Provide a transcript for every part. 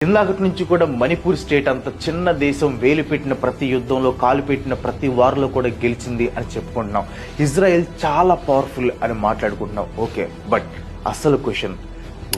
ఇందాకటి నుంచి కూడా మణిపూర్ స్టేట్ అంత చిన్న దేశం వేలు పెట్టిన ప్రతి యుద్ధంలో కాలు పెట్టిన ప్రతి వార్లో కూడా గెలిచింది అని చెప్పుకుంటున్నాం. ఇజ్రాయెల్ చాలా పవర్ఫుల్ అని మాట్లాడుకుంటున్నాం. ఓకే, బట్ అసలు question,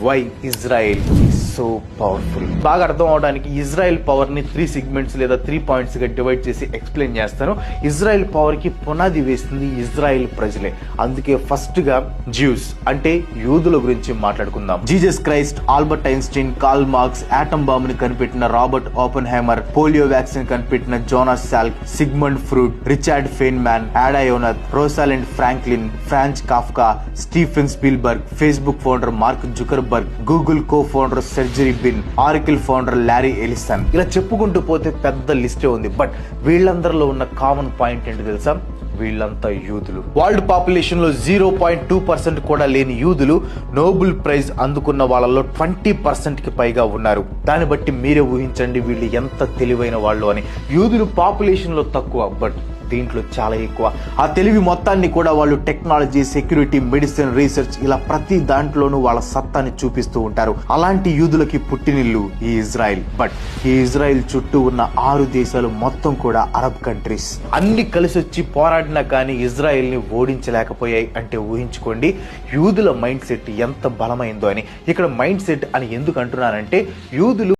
why Israel is so powerful? బాగా అర్థం అవడానికి ఇజ్రాయెల్ పవర్ ని 3 సెగ్మెంట్స్ లేదా 3 పాయింట్స్ గా డివైడ్ చేసి ఎక్స్ప్లెయిన్ చేస్తాను. ఇజ్రాయెల్ పవర్ కి పునాది వేస్తుంది ఇజ్రాయెల్ ప్రజలే. అందుకే ఫస్ట్ గా జ్యూస్ అంటే యూదుల గురించి మాట్లాడుకుందాం. Jesus Christ, Albert Einstein, Karl Marx, atom bomb ని కనిపెట్టిన Robert Oppenheimer, polio vaccine కనిపెట్టిన Jonas Salk, Sigmund Freud, Richard Feynman, Ada Yonath, Rosalind Franklin, Franz Kafka, Steven Spielberg, Facebook founder Mark Zuckerberg, Google co founder Sergey Brin, Oracle founder Larry Ellison, ఇలా చెప్పుకుంటూ పోతే పెద్ద లిస్టే ఉంది. But వీళ్ళందరిలో ఉన్న common point ఏంటి తెలుసా? వీళ్ళంతా యూదులు. వరల్డ్ పాపులేషన్ లో 0.2% కూడా లేని యూదులు నోబెల్ ప్రైజ్ అందుకున్న వాళ్ళలో 20% కి పైగా ఉన్నారు. దాన్ని బట్టి మీరే ఊహించండి వీళ్ళు ఎంత తెలివైన వాళ్ళు అని. యూదులు పాపులేషన్ లో తక్కువ, బట్ దీంట్లో చాలా ఎక్కువ. ఆ తెలివి మొత్తాన్ని కూడా వాళ్ళు టెక్నాలజీ, సెక్యూరిటీ, మెడిసిన్, రీసెర్చ్ ఇలా ప్రతి దాంట్లోనూ వాళ్ళ సత్తాని చూపిస్తూ ఉంటారు. అలాంటి యూదులకి పుట్టినిల్లు ఈ ఇజ్రాయెల్. బట్ ఈ ఇజ్రాయెల్ చుట్టూ ఉన్న 6 దేశాలు మొత్తం కూడా అరబ్ కంట్రీస్. అన్ని కలిసి వచ్చి పోరాడినా కానీ ఇజ్రాయెల్ ని ఓడించలేకపోయాయి అంటే ఊహించుకోండి యూదుల మైండ్ సెట్ ఎంత బలమైందో అని. ఇక్కడ మైండ్ సెట్ అని ఎందుకు అంటున్నానంటే యూదులు